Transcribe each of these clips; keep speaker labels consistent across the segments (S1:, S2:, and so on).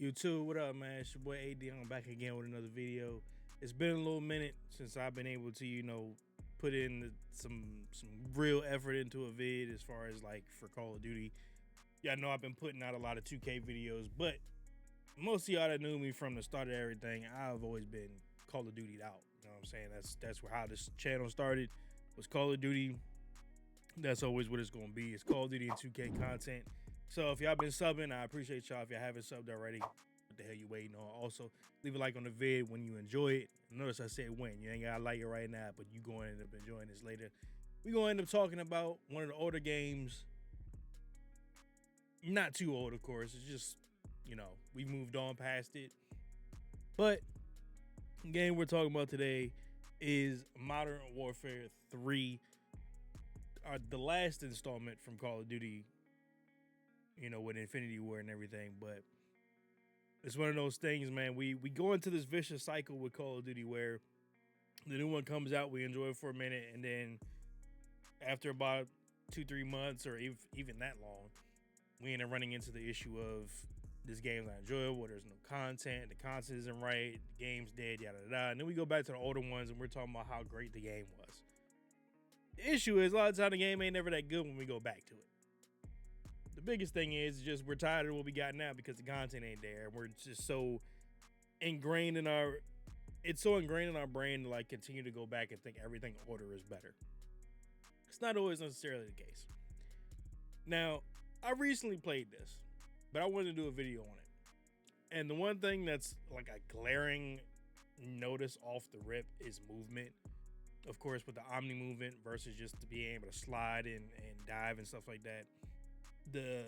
S1: YouTube, what up, man? It's your boy AD. I'm back again with another video. It's been a little minute since I've been able to, put in some real effort into a vid as far as like for Call of Duty. Y'all know I've been putting out a lot of 2K videos, but most of y'all that knew me from the start of everything, I've always been Call of Duty out. You know what I'm saying? That's how this channel started. Was Call of Duty. That's always what it's gonna be. It's Call of Duty and 2K content. So if y'all been subbing, I appreciate y'all. If y'all haven't subbed already, what the hell you waiting on? Also, leave a like on the vid when you enjoy it. Notice I said when. You ain't gotta like it right now, but you gonna end up enjoying this later. We gonna end up talking about one of the older games. Not too old, of course. It's just, we moved on past it. But the game we're talking about today is Modern Warfare 3. The last installment from Call of Duty, with Infinity War and everything, but it's one of those things, man. We go into this vicious cycle with Call of Duty where the new one comes out, we enjoy it for a minute, and then after about 2-3 months or even that long, we end up running into the issue of this game's not enjoyable, there's no content, the content isn't right, the game's dead, yada yada. And then we go back to the older ones and we're talking about how great the game was. The issue is a lot of time the game ain't never that good when we go back to it. The biggest thing is just we're tired of what we got now because the content ain't there. We're just so ingrained in our brain to like continue to go back and think everything older is better. It's not always necessarily the case. Now, I recently played this, but I wanted to do a video on it. And the one thing that's like a glaring notice off the rip is movement. Of course, with the Omni movement versus just to being able to slide and dive and stuff like that. The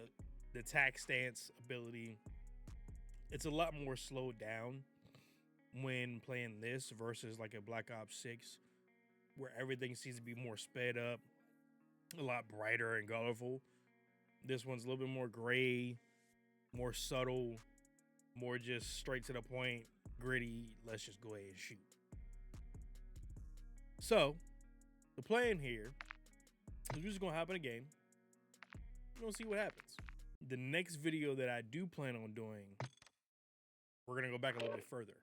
S1: attack stance ability, it's a lot more slowed down when playing this versus like a Black Ops 6, where everything seems to be more sped up, a lot brighter and colorful. This one's a little bit more gray, more subtle, more just straight to the point, gritty. Let's just go ahead and shoot. So, the plan here is we're just gonna hop in a game. We're gonna see what happens. The next video that I do plan on doing, we're gonna go back a little bit further.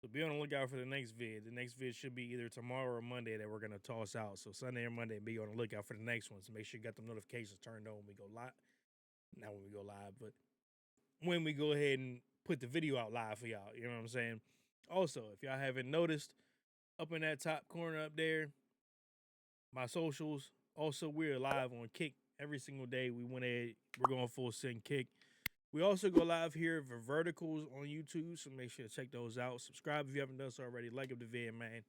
S1: So be on the lookout for the next vid. The next vid should be either tomorrow or Monday that we're gonna toss out. So Sunday or Monday, be on the lookout for the next one. So make sure you got the notifications turned on when we go live. Not when we go live, but when we go ahead and put the video out live for y'all. You know what I'm saying? Also, if y'all haven't noticed, up in that top corner up there, my socials. Also, we're live on Kick every single day. We're going full send Kick. We also go live here for verticals on YouTube, so make sure to check those out. Subscribe if you haven't done so already. Like up the vid, man.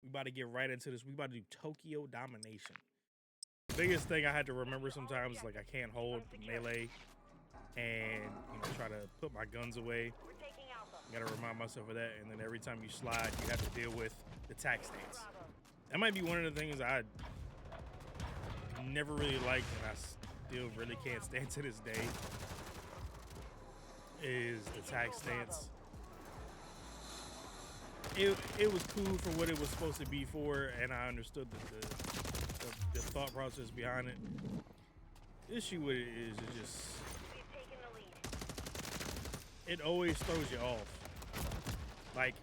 S1: We about to get right into this. We about to do Tokyo Domination. The biggest thing I had to remember sometimes is like I can't hold the melee and try to put my guns away. You gotta remind myself of that. And then every time you slide, you have to deal with the attack stance. That might be one of the things I never really liked, and I still really can't stand to this day, is the attack stance. It was cool for what it was supposed to be for, and I understood the thought process behind it. The issue with it is it always throws you off. Like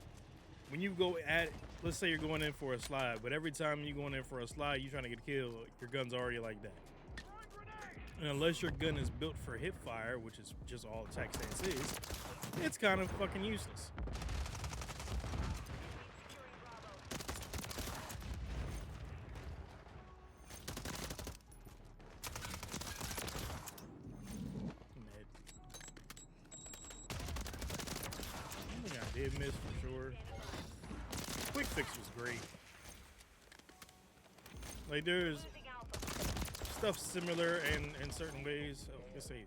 S1: when you go at, let's say you're going in for a slide, but every time you're going in for a slide, you're trying to get a kill, your gun's already like that. And unless your gun is built for hip fire, which is just all attack stance is, it's kind of fucking useless. I did miss for sure. Quick fix was great. Like there's stuff similar in certain ways. Oh, let's see.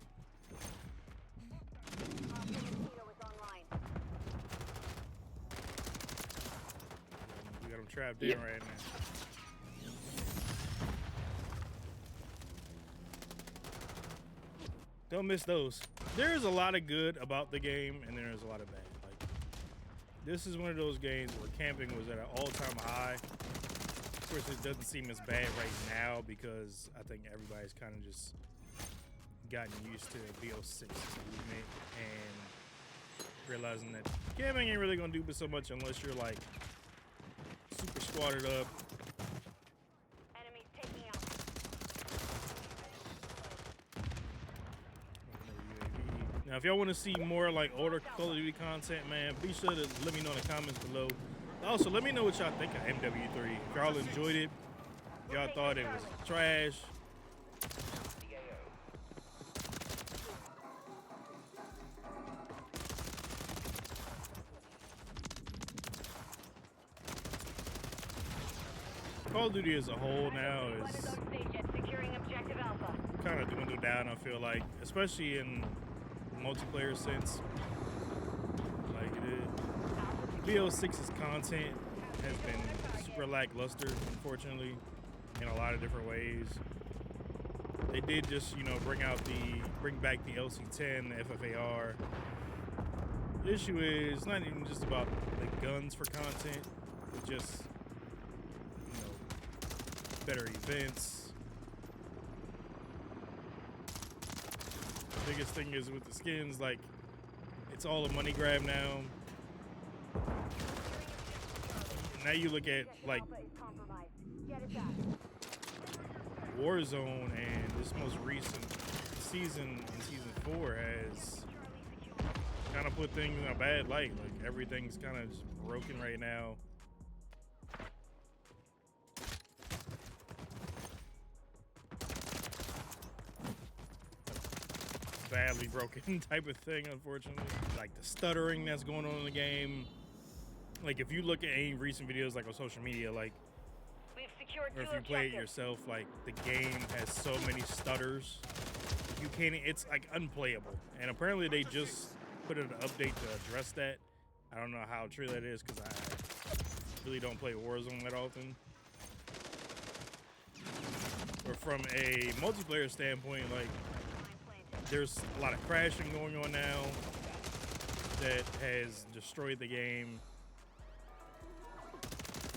S1: We got them trapped in right now. Don't miss those. There's a lot of good about the game, and there's a lot of bad. Like this is one of those games where camping was at an all-time high. Of course, it doesn't seem as bad right now because I think everybody's kind of just gotten used to BO6 movement, and realizing that camming ain't really gonna do but so much unless you're like super squatted up.
S2: Enemies taking out.
S1: Now, if y'all want to see more like older Call of Duty content, man, be sure to let me know in the comments below. Also, let me know what y'all think of MW3. If y'all enjoyed it, if y'all thought it was trash. Call of Duty as a whole now is kind of dwindled down, I feel like, especially in multiplayer sense. Like BO6's content has been super lackluster, unfortunately, in a lot of different ways. They did just, you know, bring back the LC10, the FFAR. The issue is not even just about the guns for content, it's just, you know, better events. The biggest thing is with the skins, like, it's all a money grab now. Now you look at like Warzone, and this most recent season, in season 4, has kind of put things in a bad light. Like, everything's kind of just broken right now. Badly broken type of thing, unfortunately. Like the stuttering that's going on in the game. Like, if you look at any recent videos, like on social media, like, or if you play it yourself, like, the game has so many stutters. You can't, it's like unplayable. And apparently they just put an update to address that. I don't know how true that is because I really don't play Warzone that often. But from a multiplayer standpoint, like, there's a lot of crashing going on now that has destroyed the game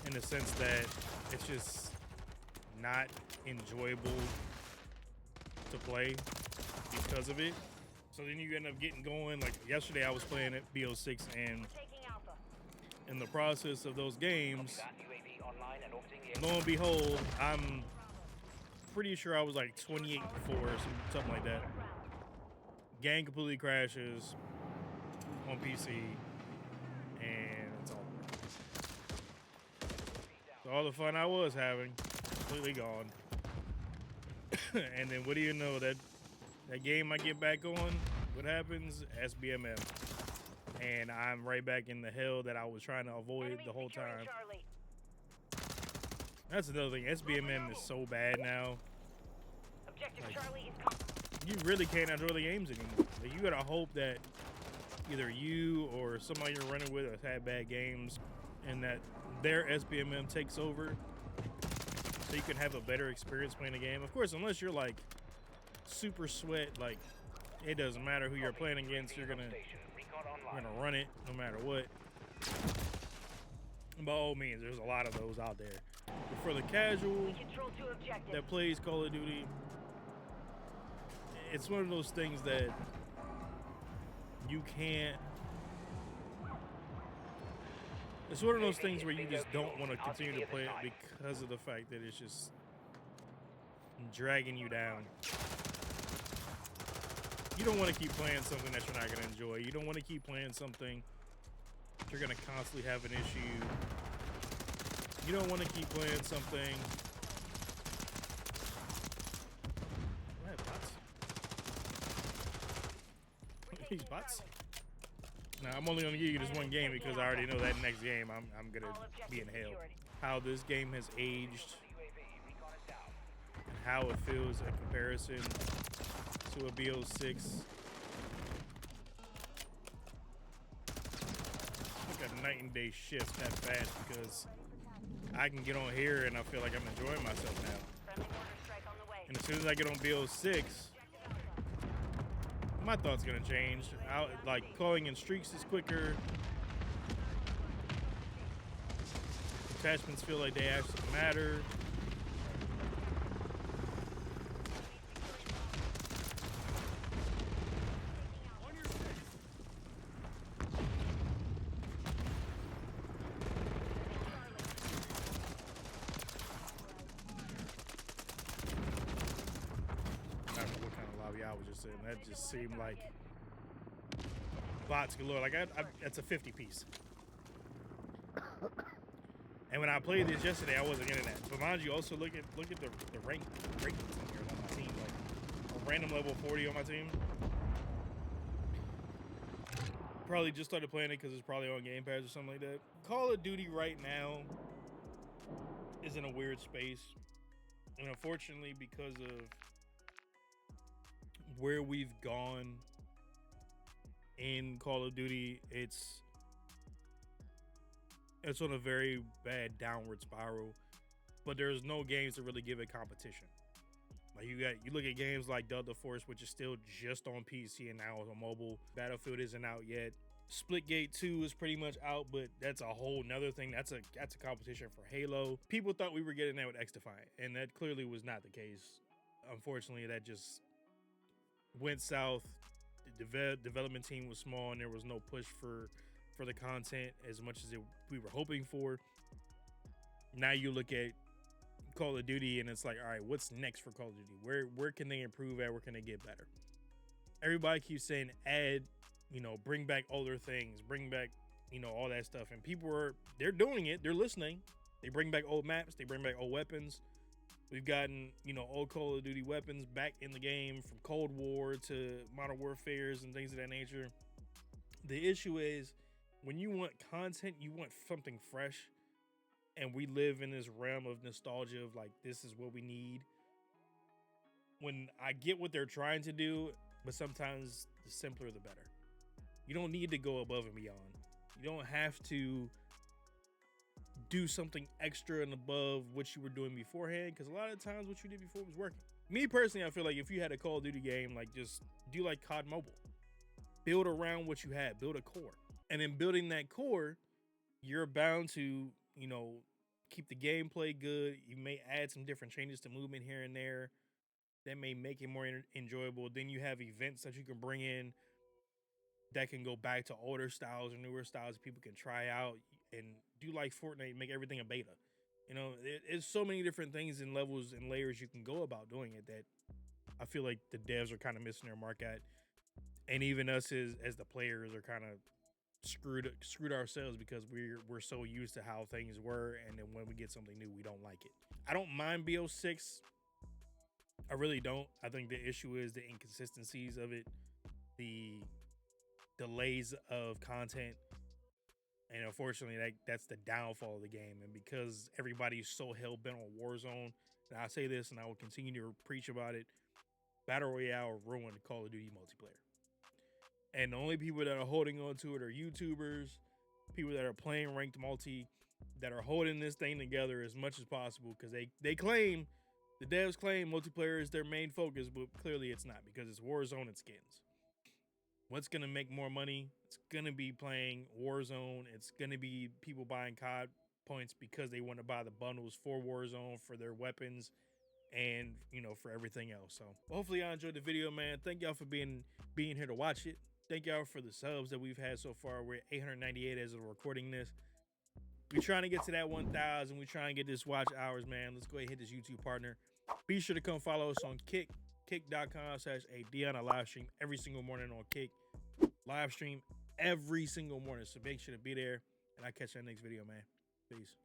S1: in the sense that it's just not enjoyable to play because of it. So then you end up getting going. Like yesterday I was playing at BO6, and in the process of those games, lo and behold, I'm pretty sure I was like 28-4 or something like that. Game completely crashes on PC, and it's all over. So all the fun I was having, completely gone. And then what do you know, that game I get back on, what happens? SBMM. And I'm right back in the hell that I was trying to avoid the whole time. That's another thing. SBMM is so bad now. Like, you really can't enjoy the games anymore. Like, you gotta hope that either you or somebody you're running with has had bad games, and that their SBMM takes over, so you can have a better experience playing the game. Of course, unless you're like super sweat, like it doesn't matter who you're playing against, you're gonna run it no matter what. By all means, there's a lot of those out there. But for the casual that plays Call of Duty, it's one of those things that you can't. It's one of those things where you just don't want to continue to play it because of the fact that it's just dragging you down. You don't want to keep playing something that you're not going to enjoy. You don't want to keep playing something that you're going to constantly have an issue. You don't want to keep playing something. These bots. Now I'm only gonna give you this one game because I already know that next game I'm gonna be in hell. How this game has aged and how it feels in comparison to a BO6. It's like a night and day shift that fast, because I can get on here and I feel like I'm enjoying myself now. And as soon as I get on BO6, my thought's gonna change. Like, calling in streaks is quicker. Attachments feel like they actually matter. I was just in. That just seemed like bots galore. Like that's a 50 piece. And when I played this yesterday, I wasn't getting that. But mind you, also look at the rank ratings in here on my team. Like a random level 40 on my team. Probably just started playing it because it's probably on Game Pass or something like that. Call of Duty right now is in a weird space. And unfortunately, because of where we've gone in Call of Duty, it's on a very bad downward spiral. But there's no games to really give it competition. Like you look at games like Delta Force, which is still just on PC and now on mobile. Battlefield isn't out yet. Splitgate 2 is pretty much out, but that's a whole nother thing. That's a competition for Halo. People thought we were getting that with X-Defiant, and that clearly was not the case. Unfortunately, that just went south. The development team was small, and there was no push for the content as much as we were hoping for. Now you look at Call of Duty, and it's like, all right, what's next for Call of Duty? Where can they improve at? Where can they get better? Everybody keeps saying add, bring back older things, bring back, all that stuff. And people they're doing it. They're listening. They bring back old maps. They bring back old weapons. We've gotten, old Call of Duty weapons back in the game, from Cold War to Modern Warfares and things of that nature. The issue is when you want content, you want something fresh. And we live in this realm of nostalgia of like, this is what we need. When I get what they're trying to do, but sometimes the simpler the better. You don't need to go above and beyond. You don't have to do something extra and above what you were doing beforehand, because a lot of times what you did before was working. Me personally, I feel like if you had a Call of Duty game, like just do like COD Mobile. Build around what you had, build a core. And in building that core, you're bound to, keep the gameplay good. You may add some different changes to movement here and there that may make it more enjoyable. Then you have events that you can bring in that can go back to older styles or newer styles people can try out and do like Fortnite, make everything a beta. It's so many different things and levels and layers you can go about doing it that I feel like the devs are kind of missing their mark at. And even us as the players are kind of screwed ourselves because we're so used to how things were, and then when we get something new, we don't like it. I don't mind BO6. I really don't. I think the issue is the inconsistencies of it, the delays of content, and unfortunately that's the downfall of the game. And because everybody's so hell-bent on Warzone, and I say this and I will continue to preach about it, Battle Royale ruined Call of Duty multiplayer. And the only people that are holding on to it are YouTubers, people that are playing ranked multi, that are holding this thing together as much as possible, because they claim, the devs claim multiplayer is their main focus, but clearly it's not, because it's Warzone and skins. What's going to make more money? It's going to be playing Warzone. It's going to be people buying COD points because they want to buy the bundles for Warzone, for their weapons, and, for everything else. So hopefully y'all enjoyed the video, man. Thank y'all for being here to watch it. Thank y'all for the subs that we've had so far. We're at 898 as of recording this. We're trying to get to that 1,000. We're trying to get this watch hours, man. Let's go ahead and hit this YouTube partner. Be sure to come follow us on Kick, kick.com/AyeDeon. I live stream every single morning on Kick. Live stream every single morning, so make sure to be there. And I'll catch you in the next video, man. Peace.